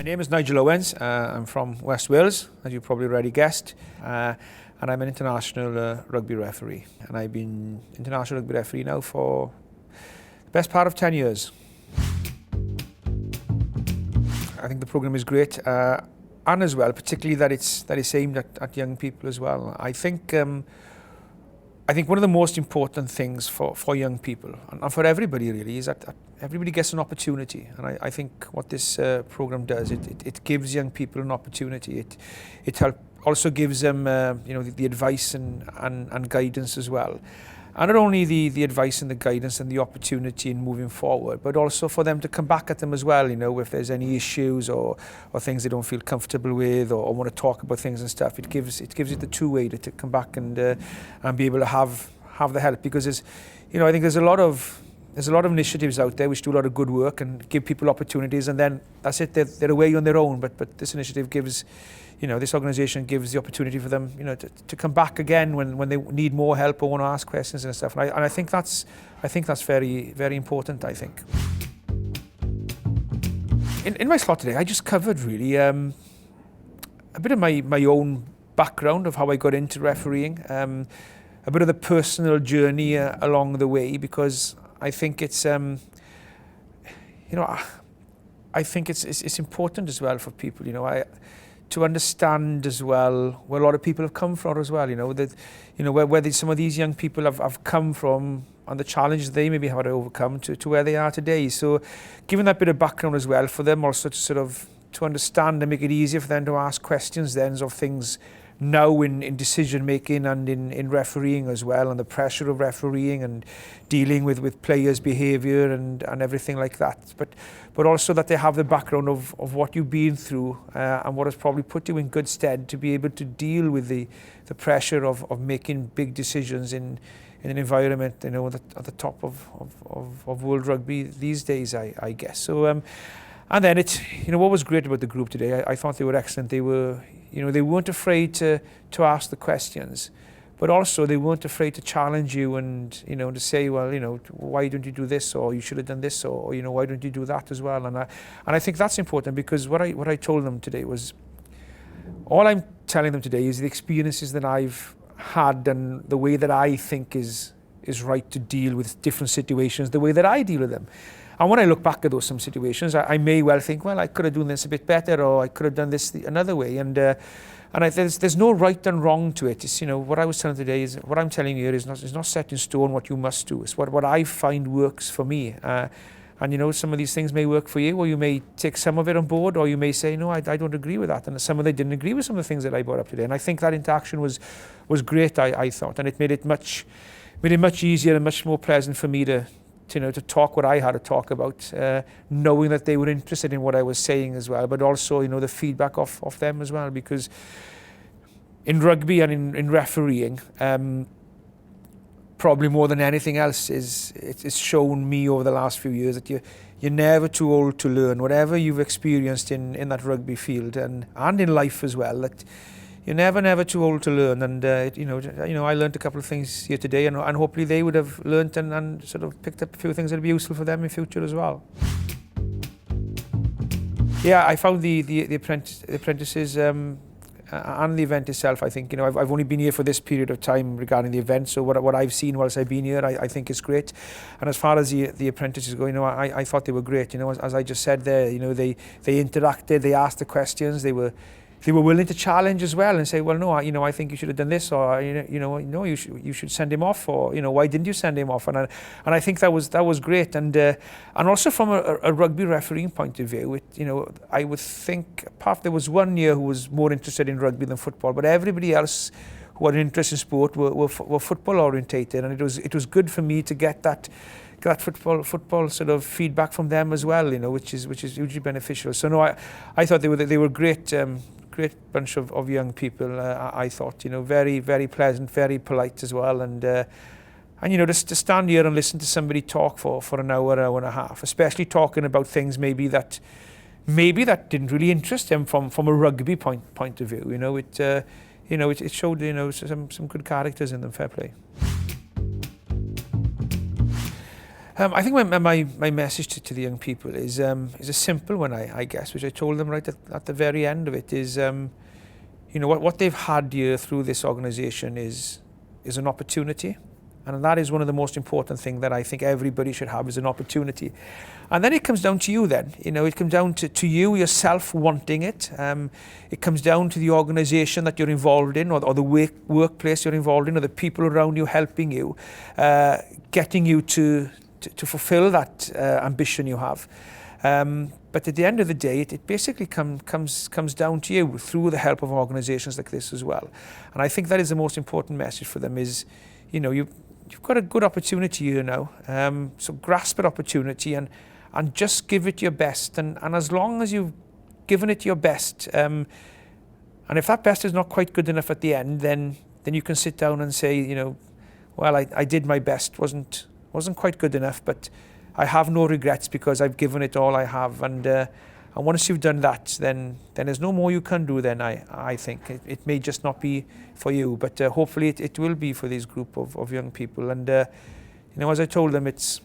My name is Nigel Owens. I'm from West Wales, as you probably already guessed, and I'm an international rugby referee. And I've been international rugby referee now for the best part of 10 years. I think the programme is great, and as well, particularly that it's aimed at young people as well. I think one of the most important things for young people, and for everybody really, is that everybody gets an opportunity. And I think what this programme does, it gives young people an opportunity. It also gives them the advice and guidance as well. And not only the advice and the guidance and the opportunity in moving forward, but also for them to come back at them as well, if there's any issues or things they don't feel comfortable with or want to talk about things and stuff. It gives it the two-way to come back and be able to have the help, because I think there's a lot of initiatives out there which do a lot of good work and give people opportunities, and then that's it, they're away on their own. But this initiative gives, this organisation gives the opportunity for them, to come back again when they need more help or want to ask questions and stuff. And I think that's very, very important, I think. In my slot today, I just covered really a bit of my own background of how I got into refereeing, a bit of the personal journey along the way, because I think it's it's important as well for people, to understand as well where a lot of people have come from as well, where some of these young people have come from and the challenges they maybe have to overcome to where they are today. So giving that bit of background as well for them also to understand and make it easier for them to ask questions then of things now in decision making and in refereeing as well, and the pressure of refereeing and dealing with players' behaviour and everything like that. But also that they have the background of what you've been through and what has probably put you in good stead to be able to deal with the pressure of making big decisions in an environment at the top of world rugby these days, I guess. So and then what was great about the group today, I thought they were excellent. They were they weren't afraid to ask the questions, but also they weren't afraid to challenge you and to say, well, why don't you do this, or you should have done this, or why don't you do that as well. And I think that's important, because what I told them today was, all I'm telling them today is the experiences that I've had and the way that I think is right to deal with different situations, the way that I deal with them. And when I look back at some situations, I may well think, well, I could have done this a bit better, or I could have done this another way. And there's no right and wrong to it. It's, what I was telling today is, what I'm telling you here is not set in stone what you must do. It's what I find works for me. And some of these things may work for you, or you may take some of it on board, or you may say, no, I don't agree with that. And some of them didn't agree with some of the things that I brought up today. And I think that interaction was great, I thought, and it made it much easier and much more pleasant for me to talk what I had to talk about, knowing that they were interested in what I was saying as well, but also, the feedback of them as well, because in rugby and in refereeing, probably more than anything else, it's shown me over the last few years that you're never too old to learn. Whatever you've experienced in that rugby field and in life as well, that you're never too old to learn. And I learned a couple of things here today, and hopefully they would have learned and sort of picked up a few things that'll be useful for them in future as well. Yeah, I found the apprentices and the event itself, I think, I've only been here for this period of time regarding the event, so what I've seen whilst I've been here, I think it's great. And as far as the apprentices go, I thought they were great. As I just said there, they interacted, they asked the questions, they were willing to challenge as well and say, well, no, I think you should have done this, or no, you should send him off, or why didn't you send him off? And I think that was great. And also from a rugby refereeing point of view, I would think, apart there was one year who was more interested in rugby than football, but everybody else who had an interest in sport were football orientated, and it was good for me to get that football sort of feedback from them as well, which is hugely beneficial. So no, I thought they were great. Great bunch of young people, I thought, very, very pleasant, very polite as well. And just to stand here and listen to somebody talk for an hour and a half, especially talking about things maybe that didn't really interest them from a rugby point of view, it showed, some good characters in them, fair play. I think my message to the young people is a simple one, I guess, which I told them right at the very end of it is, you know, what they've had here through this organisation is an opportunity. And that is one of the most important things that I think everybody should have, is an opportunity. And then it comes down to you then. You know, it comes down to you yourself wanting it. It comes down to the organisation that you're involved in, or the workplace you're involved in, or the people around you helping you, getting you to fulfil that ambition you have. But at the end of the day, it basically comes down to you through the help of organisations like this as well. And I think that is the most important message for them is, you know, you've got a good opportunity here now. So grasp that opportunity and just give it your best. And as long as you've given it your best, and if that best is not quite good enough at the end, then you can sit down and say, you know, well, I did my best, wasn't quite good enough, but I have no regrets because I've given it all I have. And once you've done that, then there's no more you can do then, I think. It may just not be for you, but hopefully it will be for this group of young people. And, you know, as I told them, it's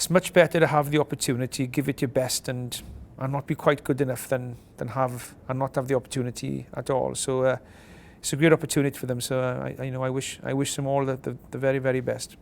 much better to have the opportunity, give it your best, and not be quite good enough than have and not have the opportunity at all. So it's a great opportunity for them. So, I wish them all the very, very best.